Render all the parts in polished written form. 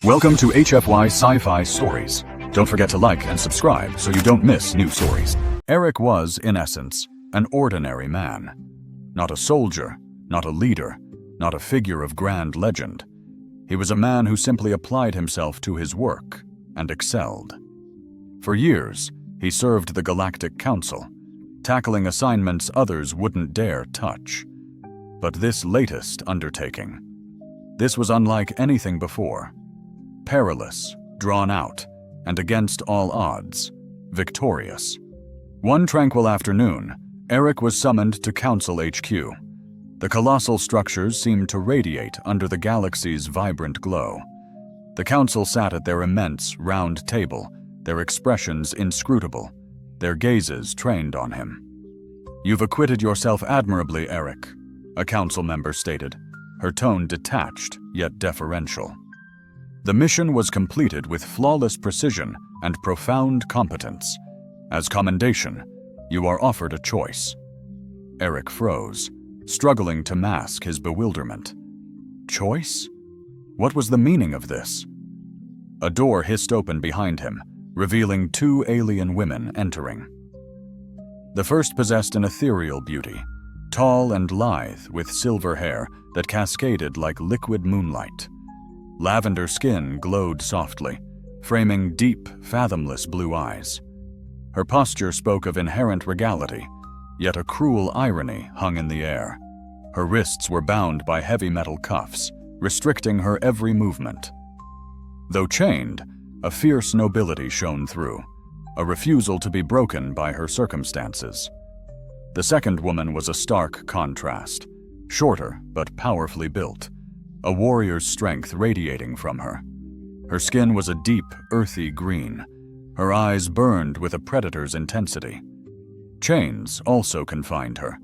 Welcome to HFY Sci-Fi Stories. Don't forget to like and subscribe so you don't miss new stories. Eric was, in essence, an ordinary man. Not a soldier, not a leader, not a figure of grand legend. He was a man who simply applied himself to his work and excelled. For years, he served the Galactic Council, tackling assignments others wouldn't dare touch. But this latest undertaking, this was unlike anything before. Perilous, drawn out, and against all odds, victorious. One tranquil afternoon, Eric was summoned to Council HQ. The colossal structures seemed to radiate under the galaxy's vibrant glow. The Council sat at their immense, round table, their expressions inscrutable, their gazes trained on him. "You've acquitted yourself admirably, Eric," a Council member stated, her tone detached yet deferential. The mission was completed with flawless precision and profound competence. As commendation, you are offered a choice. Eric froze, struggling to mask his bewilderment. Choice? What was the meaning of this? A door hissed open behind him, revealing two alien women entering. The first possessed an ethereal beauty, tall and lithe with silver hair that cascaded like liquid moonlight. Lavender skin glowed softly, framing deep, fathomless blue eyes. Her posture spoke of inherent regality, yet a cruel irony hung in the air. Her wrists were bound by heavy metal cuffs, restricting her every movement. Though chained, a fierce nobility shone through, a refusal to be broken by her circumstances. The second woman was a stark contrast, shorter but powerfully built, a warrior's strength radiating from her. Her skin was a deep, earthy green. Her eyes burned with a predator's intensity. Chains also confined her,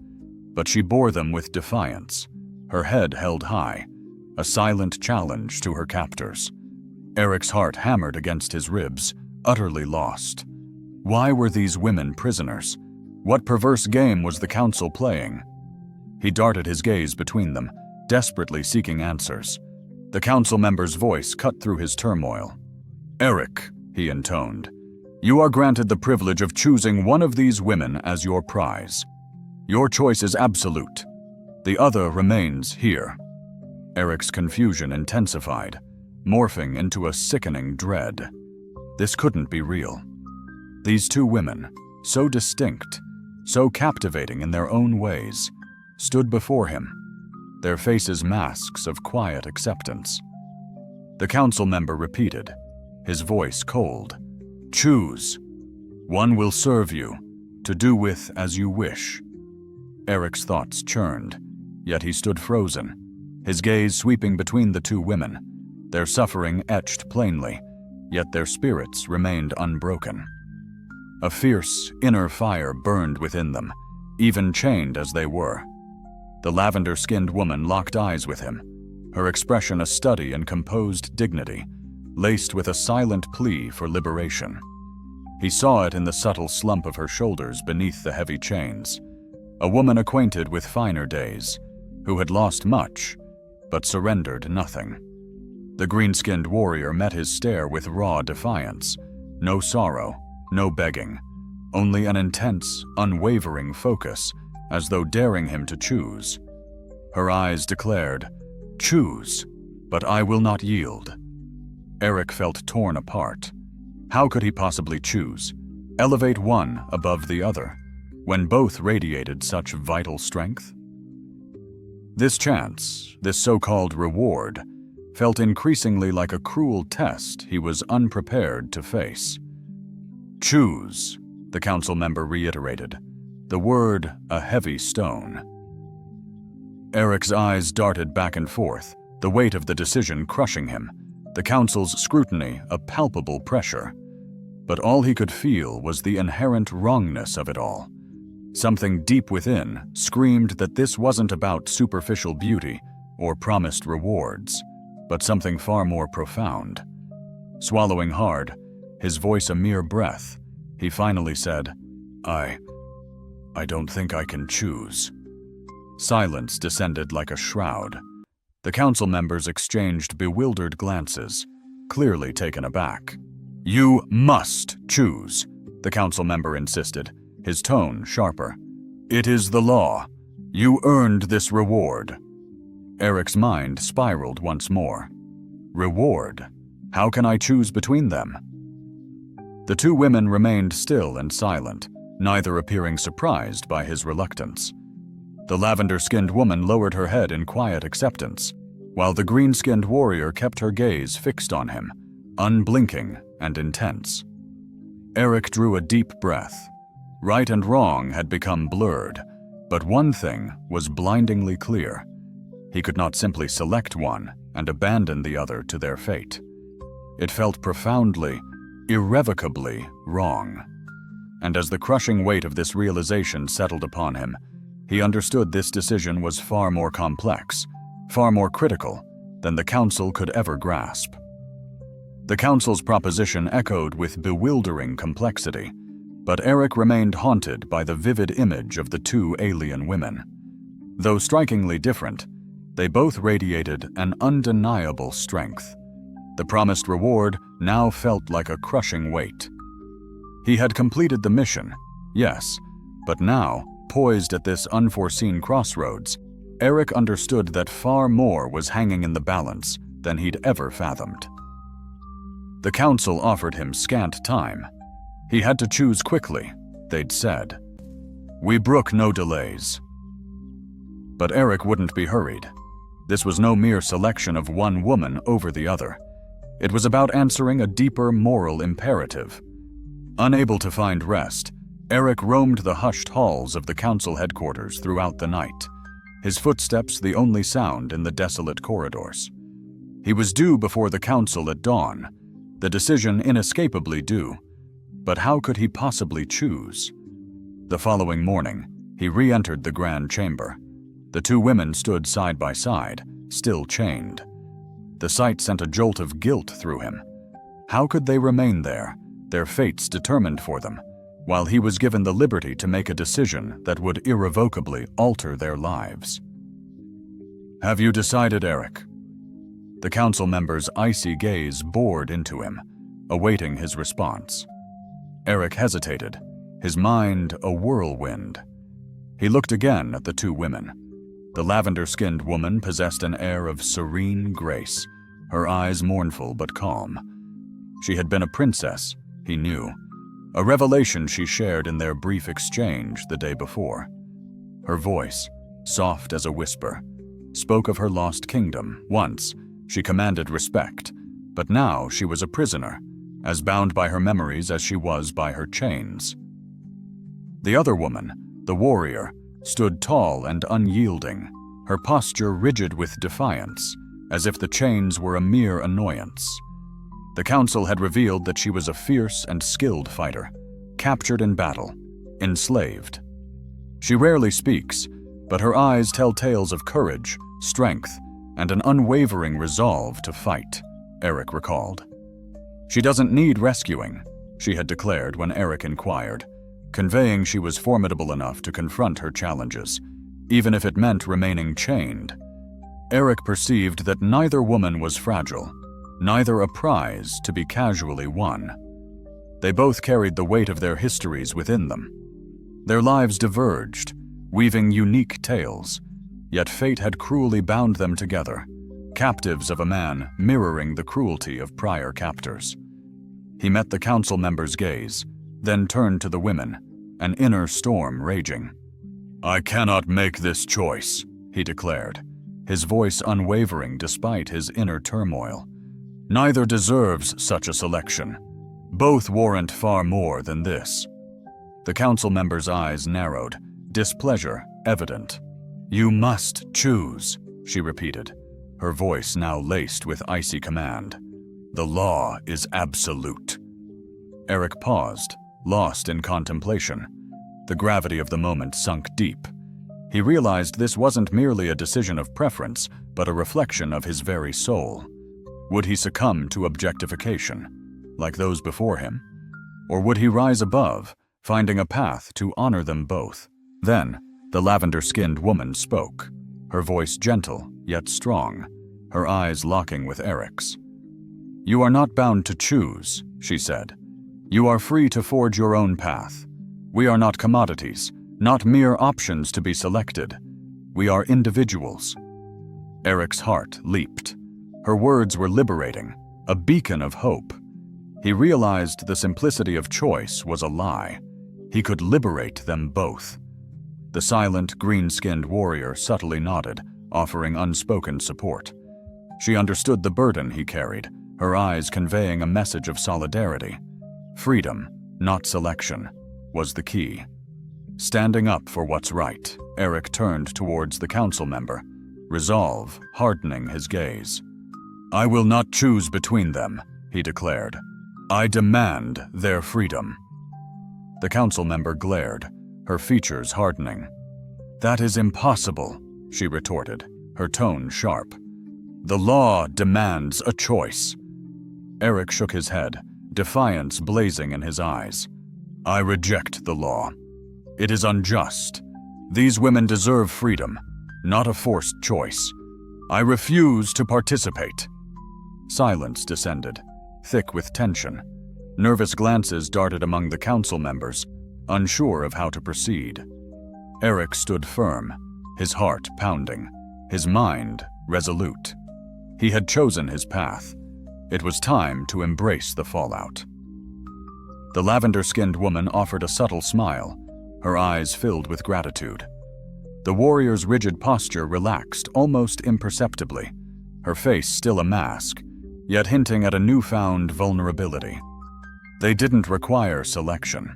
but she bore them with defiance, her head held high, a silent challenge to her captors. Eric's heart hammered against his ribs, utterly lost. Why were these women prisoners? What perverse game was the Council playing? He darted his gaze between them, desperately seeking answers. The Council member's voice cut through his turmoil. "Eric," he intoned, "you are granted the privilege of choosing one of these women as your prize. Your choice is absolute. The other remains here." Eric's confusion intensified, morphing into a sickening dread. This couldn't be real. These two women, so distinct, so captivating in their own ways, stood before him, their faces masks of quiet acceptance. The Council member repeated, his voice cold, "Choose. One will serve you, to do with as you wish." Eric's thoughts churned, yet he stood frozen, his gaze sweeping between the two women, their suffering etched plainly, yet their spirits remained unbroken. A fierce, inner fire burned within them, even chained as they were. The lavender-skinned woman locked eyes with him, her expression a study in composed dignity, laced with a silent plea for liberation. He saw it in the subtle slump of her shoulders beneath the heavy chains, a woman acquainted with finer days, who had lost much, but surrendered nothing. The green-skinned warrior met his stare with raw defiance, no sorrow, no begging, only an intense, unwavering focus, as though daring him to choose. Her eyes declared, "Choose, but I will not yield." Eric felt torn apart. How could he possibly choose, elevate one above the other, when both radiated such vital strength? This chance, this so-called reward, felt increasingly like a cruel test he was unprepared to face. "Choose," the Council member reiterated, the word a heavy stone. Eric's eyes darted back and forth, the weight of the decision crushing him, the Council's scrutiny a palpable pressure. But all he could feel was the inherent wrongness of it all. Something deep within screamed that this wasn't about superficial beauty or promised rewards, but something far more profound. Swallowing hard, his voice a mere breath, he finally said, I don't think I can choose." Silence descended like a shroud. The Council members exchanged bewildered glances, clearly taken aback. "You must choose," the council member insisted, his tone sharper. "It is the law. You earned this reward." Eric's mind spiraled once more. Reward? How can I choose between them? The two women remained still and silent, neither appearing surprised by his reluctance. The lavender-skinned woman lowered her head in quiet acceptance, while the green-skinned warrior kept her gaze fixed on him, unblinking and intense. Eric drew a deep breath. Right and wrong had become blurred, but one thing was blindingly clear. He could not simply select one and abandon the other to their fate. It felt profoundly, irrevocably wrong. And as the crushing weight of this realization settled upon him, he understood this decision was far more complex, far more critical than the council could ever grasp. The council's proposition echoed with bewildering complexity, but Eric remained haunted by the vivid image of the two alien women. Though strikingly different, they both radiated an undeniable strength. The promised reward now felt like a crushing weight. He had completed the mission, yes, but now, poised at this unforeseen crossroads, Eric understood that far more was hanging in the balance than he'd ever fathomed. The council offered him scant time. He had to choose quickly, they'd said. "We brook no delays." But Eric wouldn't be hurried. This was no mere selection of one woman over the other. It was about answering a deeper moral imperative. Unable to find rest, Eric roamed the hushed halls of the council headquarters throughout the night, his footsteps the only sound in the desolate corridors. He was due before the council at dawn, the decision inescapably due. But how could he possibly choose? The following morning, he re-entered the grand chamber. The two women stood side by side, still chained. The sight sent a jolt of guilt through him. How could they remain there, their fates determined for them, while he was given the liberty to make a decision that would irrevocably alter their lives? "Have you decided, Eric?" The council member's icy gaze bored into him, awaiting his response. Eric hesitated, his mind a whirlwind. He looked again at the two women. The lavender-skinned woman possessed an air of serene grace, her eyes mournful but calm. She had been a princess, he knew, a revelation she shared in their brief exchange the day before. Her voice, soft as a whisper, spoke of her lost kingdom. Once, she commanded respect, but now she was a prisoner, as bound by her memories as she was by her chains. The other woman, the warrior, stood tall and unyielding, her posture rigid with defiance, as if the chains were a mere annoyance. The council had revealed that she was a fierce and skilled fighter, captured in battle, enslaved. She rarely speaks, but her eyes tell tales of courage, strength, and an unwavering resolve to fight, Eric recalled. "She doesn't need rescuing," she had declared when Eric inquired, conveying she was formidable enough to confront her challenges, even if it meant remaining chained. Eric perceived that neither woman was fragile, neither a prize to be casually won. They both carried the weight of their histories within them. Their lives diverged, weaving unique tales, yet fate had cruelly bound them together, captives of a man mirroring the cruelty of prior captors. He met the council member's gaze, then turned to the women, an inner storm raging. "I cannot make this choice," he declared, his voice unwavering despite his inner turmoil. "Neither deserves such a selection. Both warrant far more than this." The council member's eyes narrowed, displeasure evident. "You must choose," she repeated, her voice now laced with icy command. "The law is absolute." Eric paused, lost in contemplation. The gravity of the moment sunk deep. He realized this wasn't merely a decision of preference, but a reflection of his very soul. Would he succumb to objectification, like those before him? Or would he rise above, finding a path to honor them both? Then, the lavender-skinned woman spoke, her voice gentle yet strong, her eyes locking with Eric's. "You are not bound to choose," she said. "You are free to forge your own path. We are not commodities, not mere options to be selected. We are individuals." Eric's heart leaped. Her words were liberating, a beacon of hope. He realized the simplicity of choice was a lie. He could liberate them both. The silent, green-skinned warrior subtly nodded, offering unspoken support. She understood the burden he carried, her eyes conveying a message of solidarity. Freedom, not selection, was the key. Standing up for what's right, Eric turned towards the council member, resolve hardening his gaze. "I will not choose between them," he declared. "I demand their freedom." The council member glared, her features hardening. "That is impossible," she retorted, her tone sharp. "The law demands a choice." Eric shook his head, defiance blazing in his eyes. "I reject the law. It is unjust. These women deserve freedom, not a forced choice. I refuse to participate." Silence descended, thick with tension. Nervous glances darted among the council members, unsure of how to proceed. Eric stood firm, his heart pounding, his mind resolute. He had chosen his path. It was time to embrace the fallout. The lavender-skinned woman offered a subtle smile, her eyes filled with gratitude. The warrior's rigid posture relaxed almost imperceptibly, her face still a mask, yet hinting at a newfound vulnerability. They didn't require selection.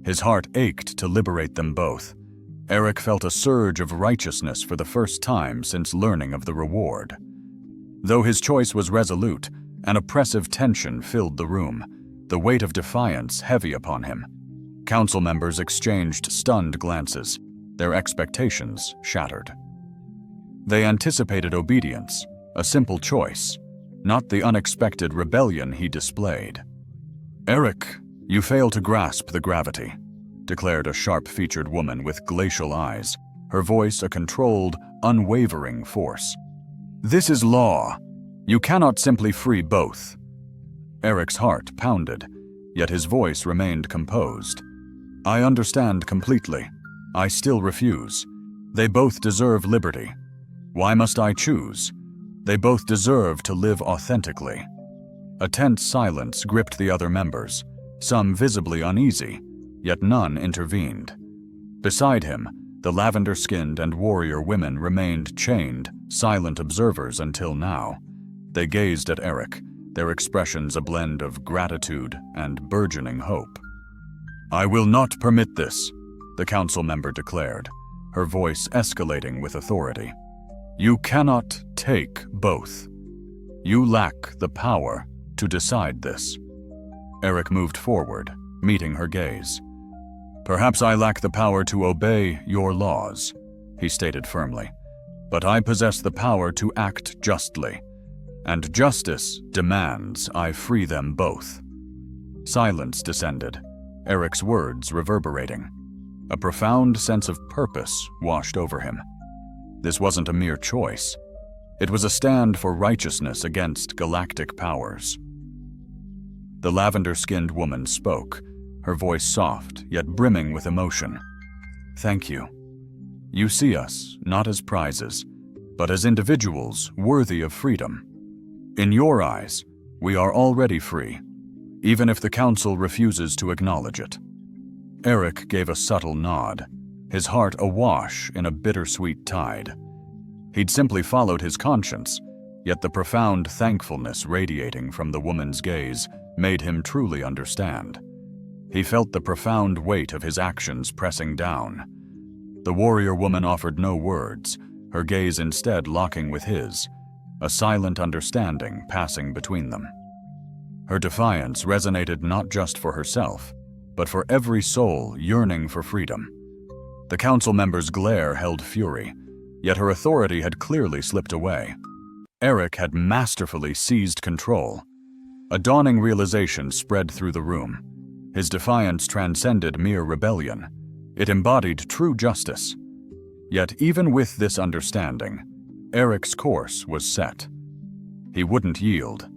His heart ached to liberate them both. Eric felt a surge of righteousness for the first time since learning of the reward. Though his choice was resolute, an oppressive tension filled the room, the weight of defiance heavy upon him. Council members exchanged stunned glances, their expectations shattered. They anticipated obedience, a simple choice, not the unexpected rebellion he displayed. "Eric, you fail to grasp the gravity," declared a sharp-featured woman with glacial eyes, her voice a controlled, unwavering force. "This is law. You cannot simply free both." Eric's heart pounded, yet his voice remained composed. "I understand completely. I still refuse. They both deserve liberty. Why must I choose? They both deserve to live authentically." A tense silence gripped the other members, some visibly uneasy, yet none intervened. Beside him, the lavender-skinned and warrior women remained chained, silent observers until now. They gazed at Eric, their expressions a blend of gratitude and burgeoning hope. "I will not permit this," the council member declared, her voice escalating with authority. "You cannot take both. You lack the power to decide this." Eric moved forward, meeting her gaze. "Perhaps I lack the power to obey your laws," he stated firmly, "but I possess the power to act justly, and justice demands I free them both." Silence descended, Eric's words reverberating. A profound sense of purpose washed over him. This wasn't a mere choice. It was a stand for righteousness against galactic powers. The lavender-skinned woman spoke, her voice soft yet brimming with emotion. "Thank you. You see us not as prizes, but as individuals worthy of freedom. In your eyes, we are already free, even if the council refuses to acknowledge it." Eric gave a subtle nod, his heart awash in a bittersweet tide. He'd simply followed his conscience, yet the profound thankfulness radiating from the woman's gaze made him truly understand. He felt the profound weight of his actions pressing down. The warrior woman offered no words, her gaze instead locking with his, a silent understanding passing between them. Her defiance resonated not just for herself, but for every soul yearning for freedom. The council member's glare held fury, yet her authority had clearly slipped away. Eric had masterfully seized control. A dawning realization spread through the room. His defiance transcended mere rebellion. It embodied true justice. Yet even with this understanding, Eric's course was set. He wouldn't yield.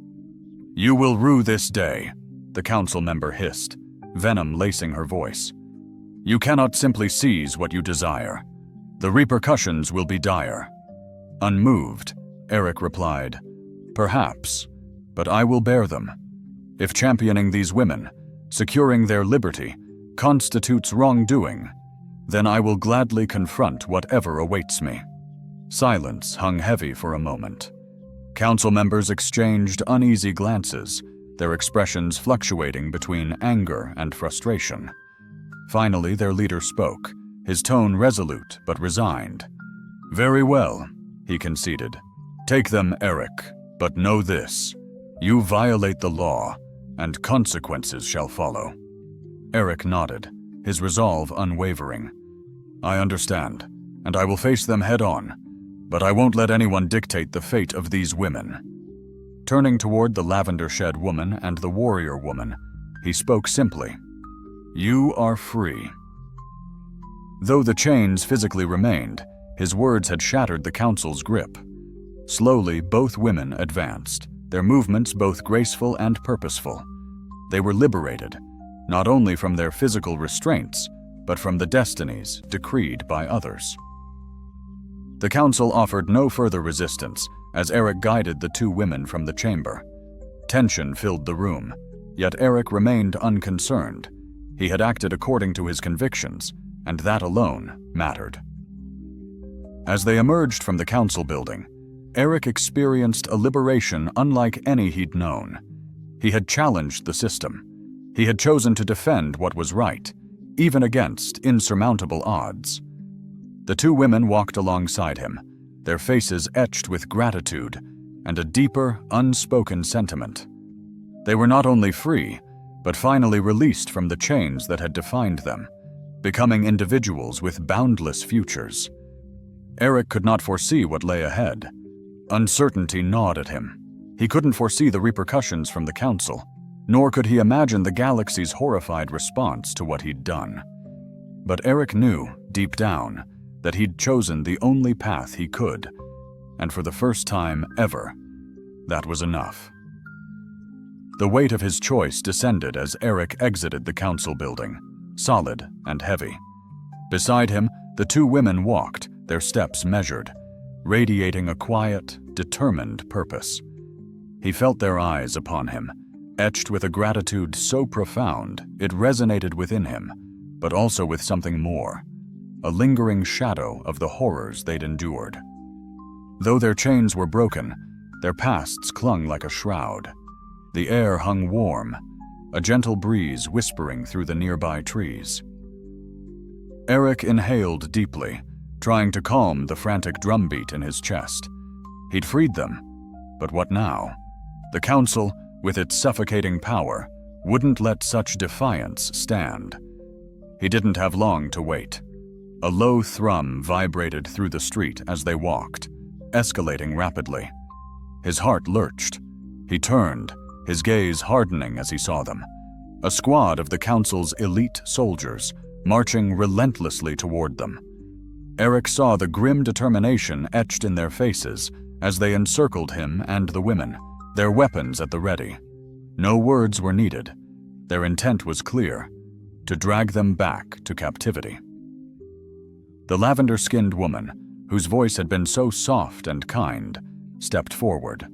"You will rue this day," the council member hissed, venom lacing her voice. "You cannot simply seize what you desire. The repercussions will be dire." Unmoved, Eric replied, "Perhaps, but I will bear them. If championing these women, securing their liberty, constitutes wrongdoing, then I will gladly confront whatever awaits me." Silence hung heavy for a moment. Council members exchanged uneasy glances, their expressions fluctuating between anger and frustration. Finally, their leader spoke, his tone resolute but resigned. "Very well," he conceded. "Take them, Eric, but know this. You violate the law, and consequences shall follow." Eric nodded, his resolve unwavering. "I understand, and I will face them head-on, but I won't let anyone dictate the fate of these women." Turning toward the lavender shed woman and the warrior woman, he spoke simply, "You are free." Though the chains physically remained, his words had shattered the council's grip. Slowly, both women advanced, their movements both graceful and purposeful. They were liberated, not only from their physical restraints, but from the destinies decreed by others. The council offered no further resistance as Eric guided the two women from the chamber. Tension filled the room, yet Eric remained unconcerned. He had acted according to his convictions, and that alone mattered. As they emerged from the council building, Eric experienced a liberation unlike any he'd known. He had challenged the system. He had chosen to defend what was right, even against insurmountable odds. The two women walked alongside him, their faces etched with gratitude and a deeper, unspoken sentiment. They were not only free, but finally released from the chains that had defined them, becoming individuals with boundless futures. Eric could not foresee what lay ahead. Uncertainty gnawed at him. He couldn't foresee the repercussions from the council, nor could he imagine the galaxy's horrified response to what he'd done. But Eric knew, deep down, that he'd chosen the only path he could, and for the first time ever, that was enough. The weight of his choice descended as Eric exited the council building, solid and heavy. Beside him, the two women walked, their steps measured, radiating a quiet, determined purpose. He felt their eyes upon him, etched with a gratitude so profound it resonated within him, but also with something more, a lingering shadow of the horrors they'd endured. Though their chains were broken, their pasts clung like a shroud. The air hung warm, a gentle breeze whispering through the nearby trees. Eric inhaled deeply, trying to calm the frantic drumbeat in his chest. He'd freed them, but what now? The council, with its suffocating power, wouldn't let such defiance stand. He didn't have long to wait. A low thrum vibrated through the street as they walked, escalating rapidly. His heart lurched. He turned, his gaze hardening as he saw them. A squad of the council's elite soldiers, marching relentlessly toward them. Eric saw the grim determination etched in their faces as they encircled him and the women, their weapons at the ready. No words were needed. Their intent was clear: to drag them back to captivity. The lavender-skinned woman, whose voice had been so soft and kind, stepped forward.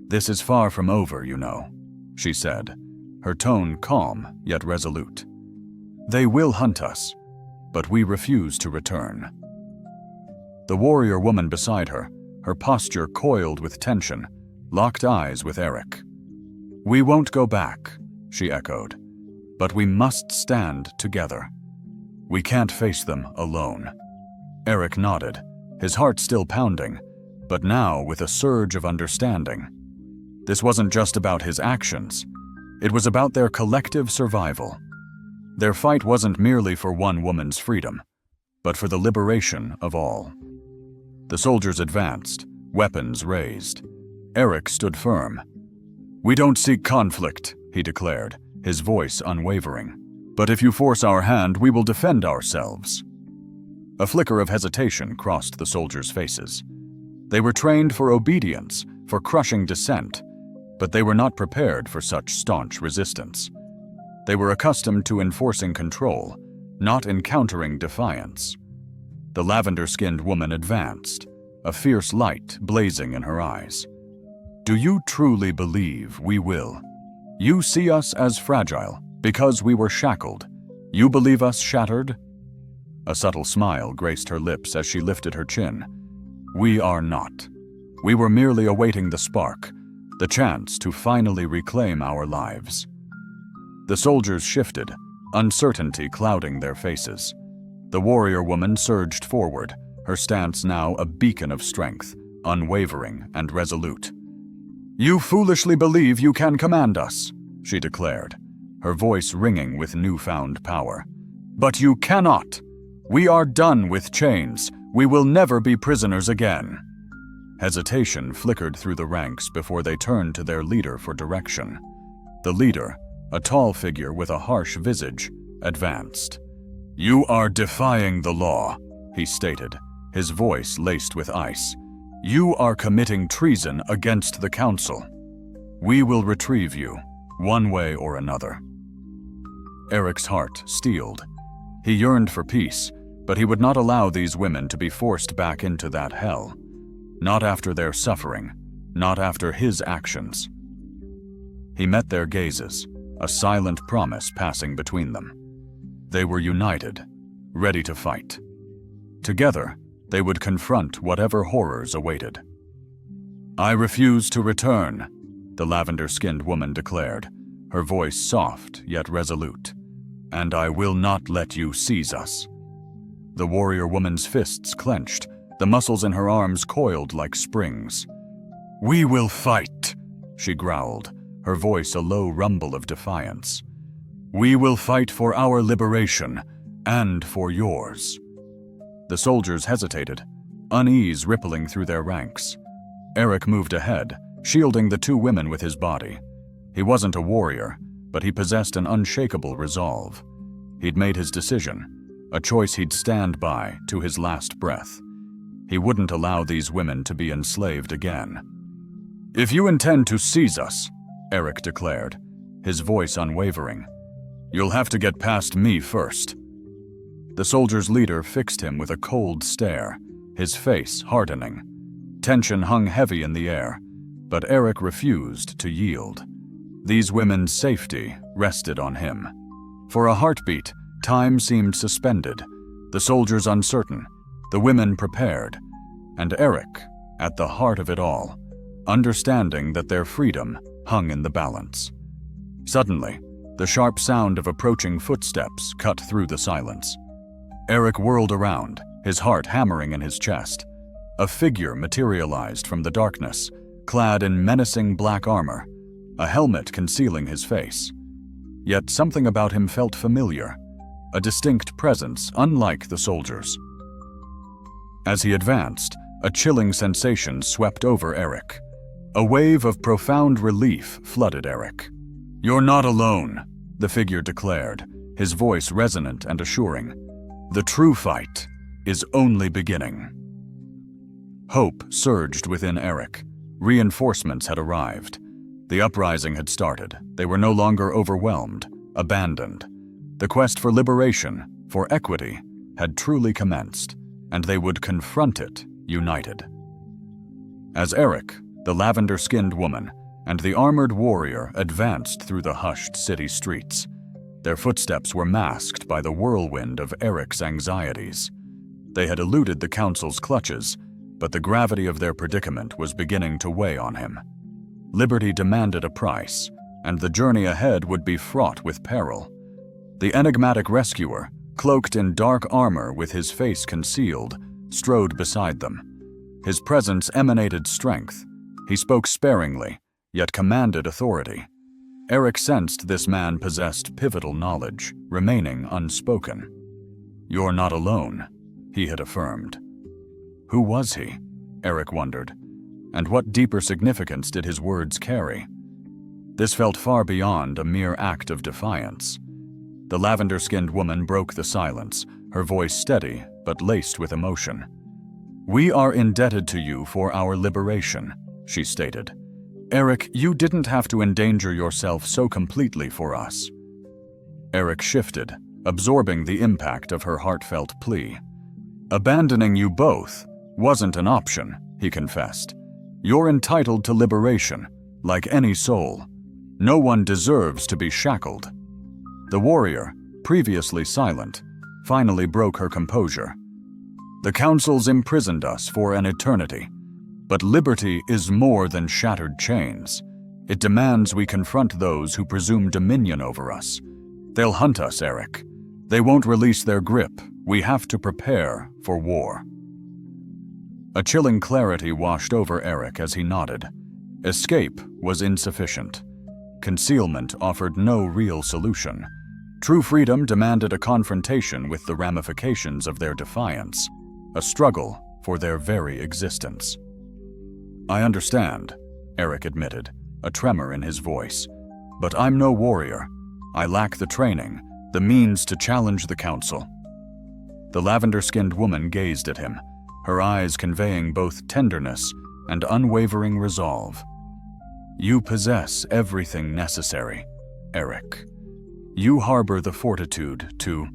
"This is far from over, you know," she said, her tone calm yet resolute. "They will hunt us, but we refuse to return." The warrior woman beside her, her posture coiled with tension, locked eyes with Eric. "We won't go back," she echoed, "but we must stand together. We can't face them alone." Eric nodded, his heart still pounding, but now with a surge of understanding. This wasn't just about his actions. It was about their collective survival. Their fight wasn't merely for one woman's freedom, but for the liberation of all. The soldiers advanced, weapons raised. Eric stood firm. "We don't seek conflict," he declared, his voice unwavering. "But if you force our hand, we will defend ourselves." A flicker of hesitation crossed the soldiers' faces. They were trained for obedience, for crushing dissent. but they were not prepared for such staunch resistance. They were accustomed to enforcing control, not encountering defiance. The lavender-skinned woman advanced, a fierce light blazing in her eyes. "Do you truly believe we will? You see us as fragile because we were shackled. You believe us shattered?" A subtle smile graced her lips as she lifted her chin. "We are not. We were merely awaiting the spark, the chance to finally reclaim our lives." The soldiers shifted, uncertainty clouding their faces. The warrior woman surged forward, her stance now a beacon of strength, unwavering and resolute. "You foolishly believe you can command us," she declared, her voice ringing with newfound power. "But you cannot. We are done with chains. We will never be prisoners again." Hesitation flickered through the ranks before they turned to their leader for direction. The leader, a tall figure with a harsh visage, advanced. "You are defying the law," he stated, his voice laced with ice. "You are committing treason against the council. We will retrieve you, one way or another." Eric's heart steeled. He yearned for peace, but he would not allow these women to be forced back into that hell. Not after their suffering, not after his actions. He met their gazes, a silent promise passing between them. They were united, ready to fight. Together, they would confront whatever horrors awaited. "I refuse to return," the lavender-skinned woman declared, her voice soft yet resolute. "And I will not let you seize us." The warrior woman's fists clenched, the muscles in her arms coiled like springs. "We will fight," she growled, her voice a low rumble of defiance. "We will fight for our liberation, and for yours." The soldiers hesitated, unease rippling through their ranks. Eric moved ahead, shielding the two women with his body. He wasn't a warrior, but he possessed an unshakable resolve. He'd made his decision, a choice he'd stand by to his last breath. He wouldn't allow these women to be enslaved again. "If you intend to seize us," Eric declared, his voice unwavering, "you'll have to get past me first." The soldier's leader fixed him with a cold stare, his face hardening. Tension hung heavy in the air, but Eric refused to yield. These women's safety rested on him. For a heartbeat, time seemed suspended, the soldiers uncertain, the women prepared, and Eric, at the heart of it all, understanding that their freedom hung in the balance. Suddenly, the sharp sound of approaching footsteps cut through the silence. Eric whirled around, his heart hammering in his chest. A figure materialized from the darkness, clad in menacing black armor, a helmet concealing his face. Yet something about him felt familiar, a distinct presence unlike the soldiers. As he advanced, a chilling sensation swept over Eric. A wave of profound relief flooded Eric. "You're not alone," the figure declared, his voice resonant and assuring. "The true fight is only beginning." Hope surged within Eric. Reinforcements had arrived. The uprising had started. They were no longer overwhelmed, abandoned. The quest for liberation, for equity, had truly commenced, and they would confront it united. As Eric, the lavender-skinned woman, and the armored warrior advanced through the hushed city streets, their footsteps were masked by the whirlwind of Eric's anxieties. They had eluded the council's clutches, but the gravity of their predicament was beginning to weigh on him. Liberty demanded a price, and the journey ahead would be fraught with peril. The enigmatic rescuer, cloaked in dark armor with his face concealed, strode beside them. His presence emanated strength. He spoke sparingly, yet commanded authority. Eric sensed this man possessed pivotal knowledge, remaining unspoken. "You're not alone," he had affirmed. Who was he? Eric wondered. And what deeper significance did his words carry? This felt far beyond a mere act of defiance. The lavender-skinned woman broke the silence, her voice steady but laced with emotion. "We are indebted to you for our liberation," she stated. Eric, you didn't have to endanger yourself so completely for us. Eric shifted, absorbing the impact of her heartfelt plea. Abandoning you both wasn't an option, he confessed. You're entitled to liberation, like any soul. No one deserves to be shackled. The warrior, previously silent, finally broke her composure. The councils imprisoned us for an eternity, but liberty is more than shattered chains. It demands we confront those who presume dominion over us. They'll hunt us, Eric. They won't release their grip. We have to prepare for war. A chilling clarity washed over Eric as he nodded. Escape was insufficient. Concealment offered no real solution. True freedom demanded a confrontation with the ramifications of their defiance, a struggle for their very existence. I understand, Eric admitted, a tremor in his voice. But I'm no warrior. I lack the training, the means to challenge the council. The lavender-skinned woman gazed at him, her eyes conveying both tenderness and unwavering resolve. You possess everything necessary, Eric. You harbor the fortitude to...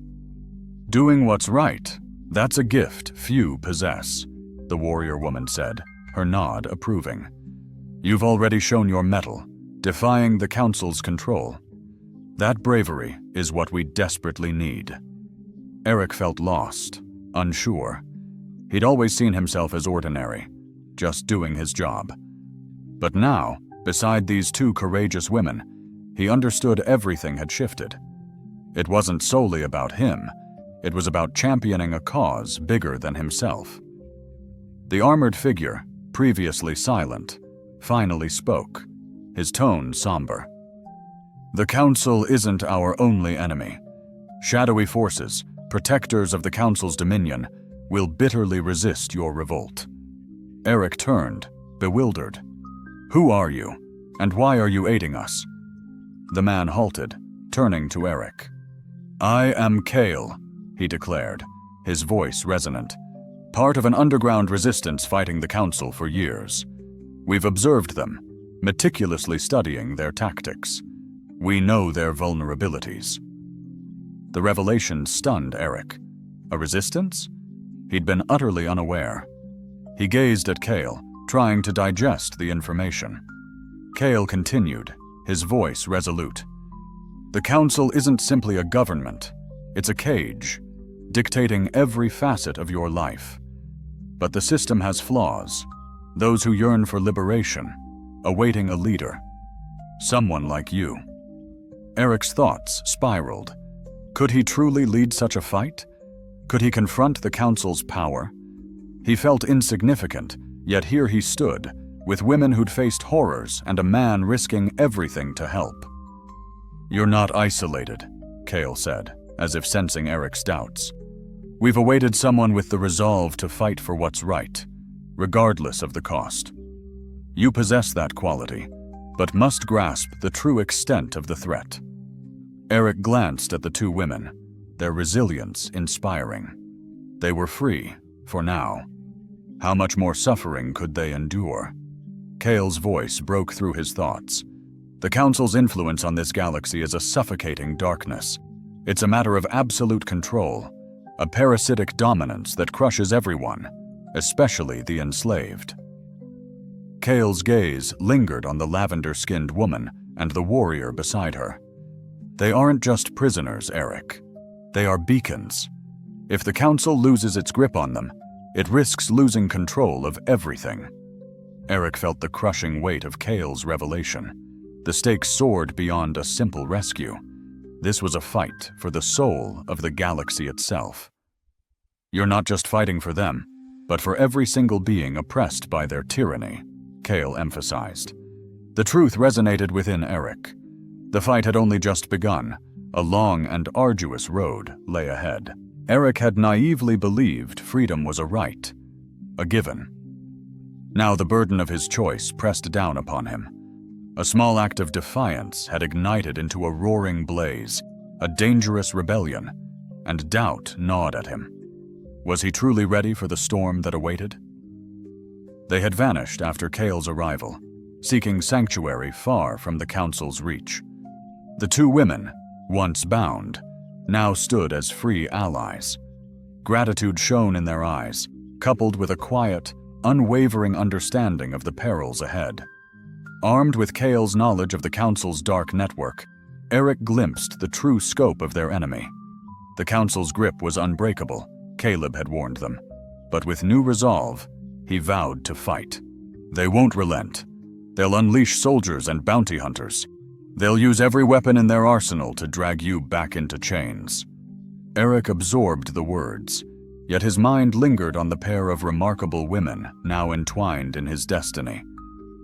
Doing what's right, that's a gift few possess, the warrior woman said, her nod approving. You've already shown your mettle, defying the council's control. That bravery is what we desperately need. Eric felt lost, unsure. He'd always seen himself as ordinary, just doing his job. But now, beside these two courageous women, he understood everything had shifted. It wasn't solely about him. It was about championing a cause bigger than himself. The armored figure, previously silent, finally spoke, his tone somber. The Council isn't our only enemy. Shadowy forces, protectors of the Council's dominion, will bitterly resist your revolt. Eric turned, bewildered. Who are you, and why are you aiding us? The man halted, turning to Eric. I am Kale, he declared, his voice resonant. Part of an underground resistance fighting the Council for years. We've observed them, meticulously studying their tactics. We know their vulnerabilities. The revelation stunned Eric. A resistance? He'd been utterly unaware. He gazed at Kale, trying to digest the information. Kale continued, his voice resolute. The Council isn't simply a government. It's a cage, dictating every facet of your life. But the system has flaws. Those who yearn for liberation, awaiting a leader. Someone like you. Eric's thoughts spiraled. Could he truly lead such a fight? Could he confront the Council's power? He felt insignificant, yet here he stood, with women who'd faced horrors and a man risking everything to help. You're not isolated, Kale said, as if sensing Eric's doubts. We've awaited someone with the resolve to fight for what's right, regardless of the cost. You possess that quality, but must grasp the true extent of the threat. Eric glanced at the two women, their resilience inspiring. They were free, for now. How much more suffering could they endure? Kale's voice broke through his thoughts. The Council's influence on this galaxy is a suffocating darkness. It's a matter of absolute control, a parasitic dominance that crushes everyone, especially the enslaved. Kale's gaze lingered on the lavender-skinned woman and the warrior beside her. They aren't just prisoners, Eric. They are beacons. If the Council loses its grip on them, it risks losing control of everything. Eric felt the crushing weight of Kale's revelation. The stakes soared beyond a simple rescue. This was a fight for the soul of the galaxy itself. You're not just fighting for them, but for every single being oppressed by their tyranny, Kale emphasized. The truth resonated within Eric. The fight had only just begun. A long and arduous road lay ahead. Eric had naively believed freedom was a right, a given. Now the burden of his choice pressed down upon him. A small act of defiance had ignited into a roaring blaze, a dangerous rebellion, and doubt gnawed at him. Was he truly ready for the storm that awaited? They had vanished after Kale's arrival. seeking sanctuary far from the Council's reach. The two women, once bound, now stood as free allies. Gratitude shone in their eyes, coupled with a quiet, unwavering understanding of the perils ahead. Armed with Cale's knowledge of the Council's dark network, Eric glimpsed the true scope of their enemy. The Council's grip was unbreakable, Caleb had warned them. But with new resolve, he vowed to fight. They won't relent. They'll unleash soldiers and bounty hunters. They'll use every weapon in their arsenal to drag you back into chains. Eric absorbed the words, yet his mind lingered on the pair of remarkable women now entwined in his destiny.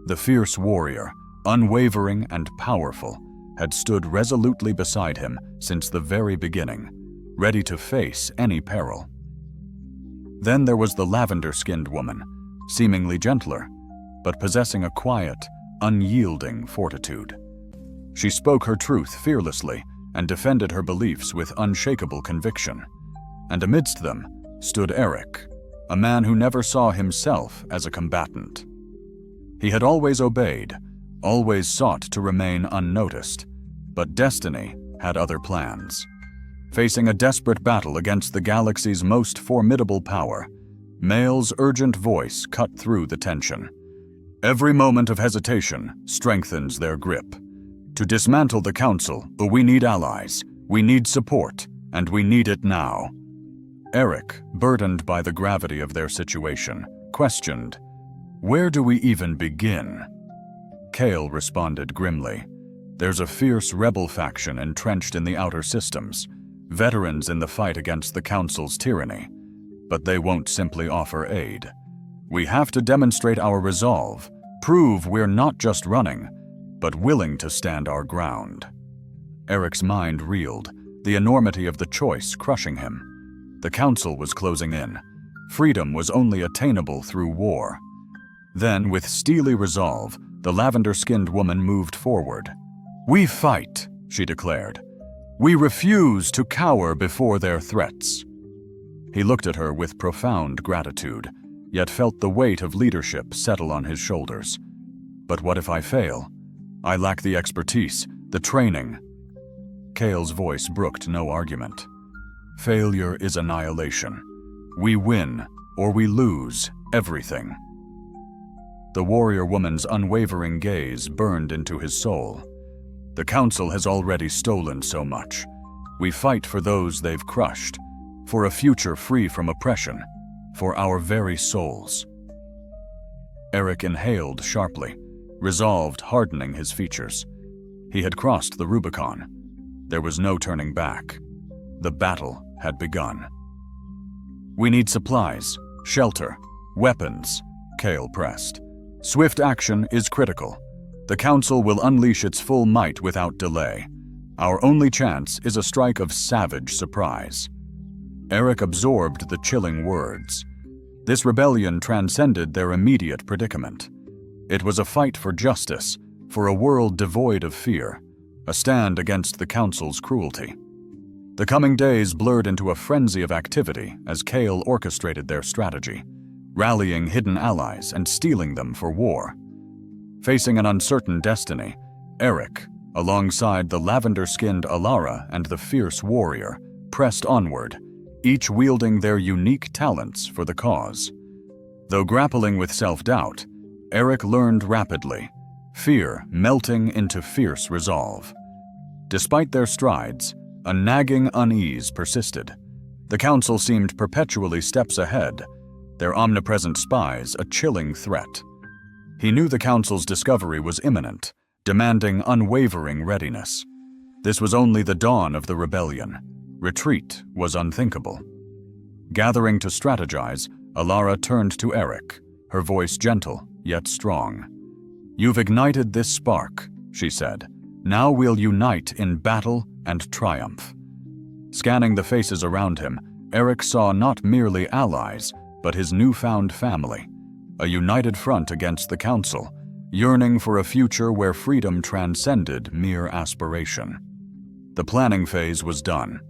The fierce warrior, unwavering and powerful, had stood resolutely beside him since the very beginning, ready to face any peril. Then there was the lavender-skinned woman, seemingly gentler, but possessing a quiet, unyielding fortitude. She spoke her truth fearlessly and defended her beliefs with unshakable conviction. And amidst them stood Eric, a man who never saw himself as a combatant. He had always obeyed, always sought to remain unnoticed, but destiny had other plans. Facing a desperate battle against the galaxy's most formidable power, Mael's urgent voice cut through the tension. Every moment of hesitation strengthens their grip. To dismantle the Council, we need allies, we need support, and we need it now. Eric, burdened by the gravity of their situation, questioned, "Where do we even begin?" Cale responded grimly, "There's a fierce rebel faction entrenched in the outer systems, veterans in the fight against the Council's tyranny. But they won't simply offer aid. We have to demonstrate our resolve, prove we're not just running, but willing to stand our ground." Eric's mind reeled, the enormity of the choice crushing him. The Council was closing in. Freedom was only attainable through war. Then, with steely resolve, the lavender-skinned woman moved forward. "We fight," she declared. "We refuse to cower before their threats." He looked at her with profound gratitude, yet felt the weight of leadership settle on his shoulders. "But what if I fail? I lack the expertise, the training." Cale's voice brooked no argument. "Failure is annihilation. We win, or we lose everything." The warrior woman's unwavering gaze burned into his soul. "The Council has already stolen so much. We fight for those they've crushed, for a future free from oppression, for our very souls." Eric inhaled sharply, resolved hardening his features. He had crossed the Rubicon. There was no turning back. The battle had begun. "We need supplies, shelter, weapons," Cale pressed. "Swift action is critical. The Council will unleash its full might without delay. Our only chance is a strike of savage surprise." Eric absorbed the chilling words. This rebellion transcended their immediate predicament. It was a fight for justice, for a world devoid of fear, a stand against the Council's cruelty. The coming days blurred into a frenzy of activity as Cale orchestrated their strategy, rallying hidden allies and steeling them for war. Facing an uncertain destiny, Eric, alongside the lavender-skinned Alara and the fierce warrior, pressed onward, each wielding their unique talents for the cause. Though grappling with self-doubt, Eric learned rapidly, fear melting into fierce resolve. Despite their strides, a nagging unease persisted. The Council seemed perpetually steps ahead, their omnipresent spies a chilling threat. He knew the Council's discovery was imminent, demanding unwavering readiness. This was only the dawn of the rebellion. Retreat was unthinkable. Gathering to strategize, Alara turned to Eric, her voice gentle yet strong. "You've ignited this spark," she said. "Now we'll unite in battle and triumph." Scanning the faces around him, Eric saw not merely allies, but his newfound family, a united front against the Council, yearning for a future where freedom transcended mere aspiration. The planning phase was done.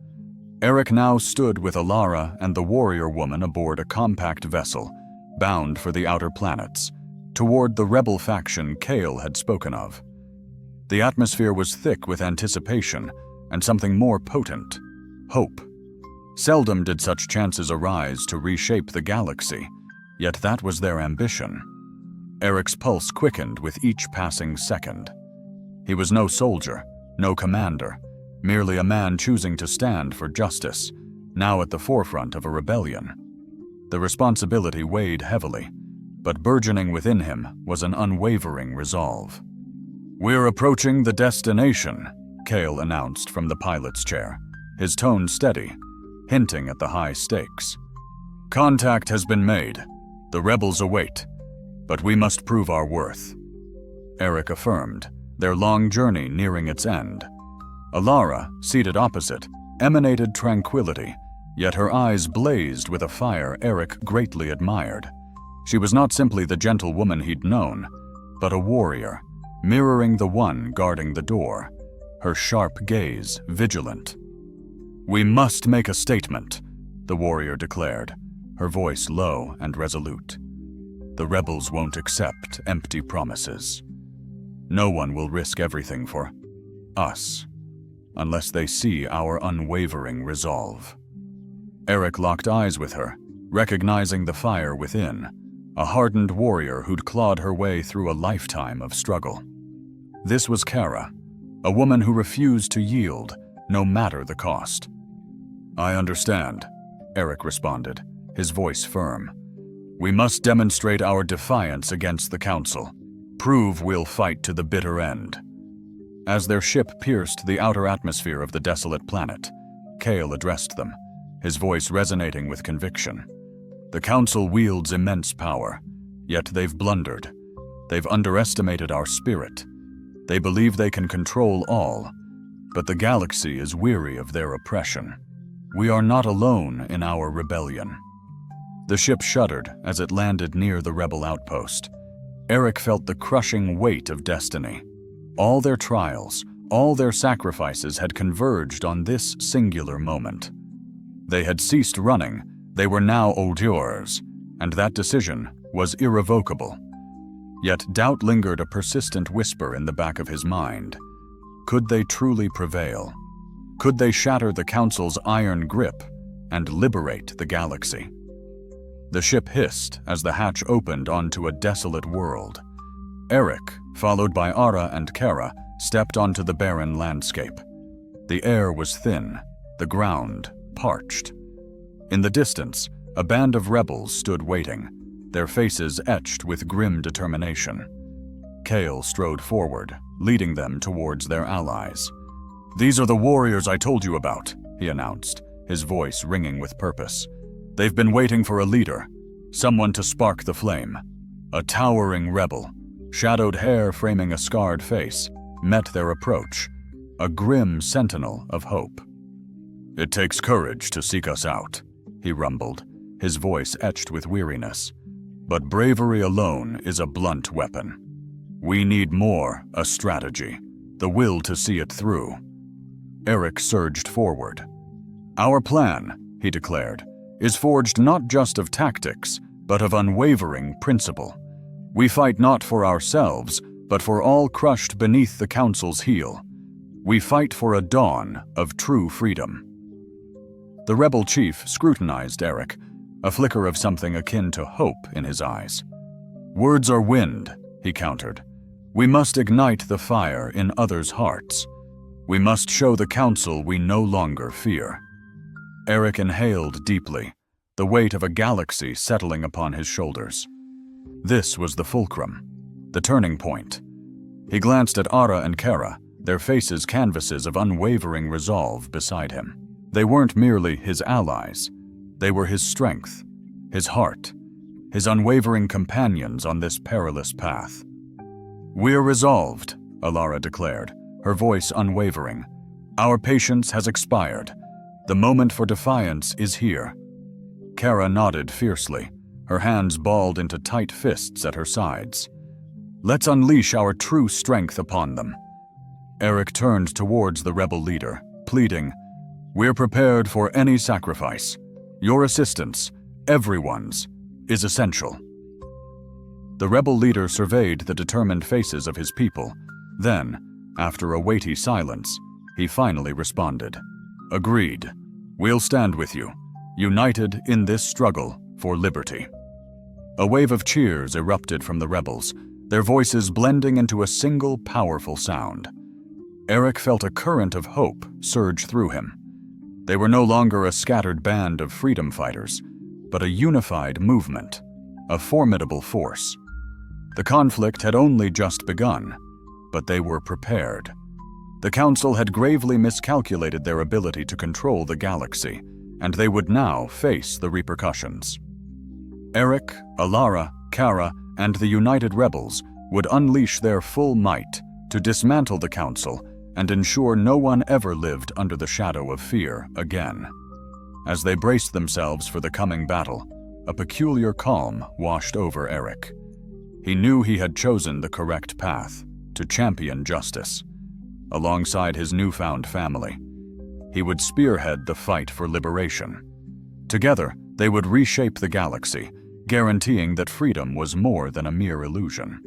Eric now stood with Alara and the warrior woman aboard a compact vessel, bound for the outer planets, toward the rebel faction Kale had spoken of. The atmosphere was thick with anticipation and something more potent: hope. Seldom did such chances arise to reshape the galaxy, yet that was their ambition. Eric's pulse quickened with each passing second. He was no soldier, no commander, merely a man choosing to stand for justice, now at the forefront of a rebellion. The responsibility weighed heavily, but burgeoning within him was an unwavering resolve. "We're approaching the destination," Kale announced from the pilot's chair, his tone steady, hinting at the high stakes. "Contact has been made. The rebels await, but we must prove our worth." Eric affirmed, their long journey nearing its end. Alara, seated opposite, emanated tranquility, yet her eyes blazed with a fire Eric greatly admired. She was not simply the gentle woman he'd known, but a warrior, mirroring the one guarding the door, her sharp gaze vigilant. "We must make a statement," the warrior declared, her voice low and resolute. "The rebels won't accept empty promises. No one will risk everything for us, unless they see our unwavering resolve." Eric locked eyes with her, recognizing the fire within, a hardened warrior who'd clawed her way through a lifetime of struggle. This was Kara, a woman who refused to yield, no matter the cost. "I understand," Eric responded, his voice firm. "We must demonstrate our defiance against the Council, prove we'll fight to the bitter end." As their ship pierced the outer atmosphere of the desolate planet, Kale addressed them, his voice resonating with conviction. "The Council wields immense power, yet they've blundered. They've underestimated our spirit. They believe they can control all, but the galaxy is weary of their oppression. We are not alone in our rebellion." The ship shuddered as it landed near the rebel outpost. Eric felt the crushing weight of destiny. All their trials, all their sacrifices had converged on this singular moment. They had ceased running, they were now auditeurs, and that decision was irrevocable. Yet doubt lingered, a persistent whisper in the back of his mind. Could they truly prevail? Could they shatter the Council's iron grip and liberate the galaxy? The ship hissed as the hatch opened onto a desolate world. Eric, followed by Ara and Kara, stepped onto the barren landscape. The air was thin, the ground parched. In the distance, a band of rebels stood waiting, their faces etched with grim determination. Kale strode forward, leading them towards their allies. "These are the warriors I told you about," he announced, his voice ringing with purpose. "They've been waiting for a leader, someone to spark the flame." A towering rebel, shadowed hair framing a scarred face, met their approach, a grim sentinel of hope. "It takes courage to seek us out," he rumbled, his voice etched with weariness. "But bravery alone is a blunt weapon. We need more, a strategy, the will to see it through." Eric surged forward. "Our plan," he declared, "is forged not just of tactics, but of unwavering principle. We fight not for ourselves, but for all crushed beneath the Council's heel. We fight for a dawn of true freedom." The rebel chief scrutinized Eric, a flicker of something akin to hope in his eyes. "Words are wind," he countered. "We must ignite the fire in others' hearts. We must show the Council we no longer fear." Eric inhaled deeply, the weight of a galaxy settling upon his shoulders. This was the fulcrum, the turning point. He glanced at Ara and Kara, their faces canvases of unwavering resolve beside him. They weren't merely his allies. They were his strength, his heart, his unwavering companions on this perilous path. "We're resolved," Alara declared, her voice unwavering. "Our patience has expired. The moment for defiance is here." Kara nodded fiercely, her hands balled into tight fists at her sides. "Let's unleash our true strength upon them." Eric turned towards the rebel leader, pleading, "We're prepared for any sacrifice. Your assistance, everyone's, is essential." The rebel leader surveyed the determined faces of his people. Then, after a weighty silence, he finally responded. "Agreed. We'll stand with you, united in this struggle for liberty." A wave of cheers erupted from the rebels, their voices blending into a single powerful sound. Eric felt a current of hope surge through him. They were no longer a scattered band of freedom fighters, but a unified movement, a formidable force. The conflict had only just begun, but they were prepared. The Council had gravely miscalculated their ability to control the galaxy, and they would now face the repercussions. Eric, Alara, Kara, and the United Rebels would unleash their full might to dismantle the Council and ensure no one ever lived under the shadow of fear again. As they braced themselves for the coming battle, a peculiar calm washed over Eric. He knew he had chosen the correct path to champion justice. Alongside his newfound family, he would spearhead the fight for liberation. Together, they would reshape the galaxy, guaranteeing that freedom was more than a mere illusion.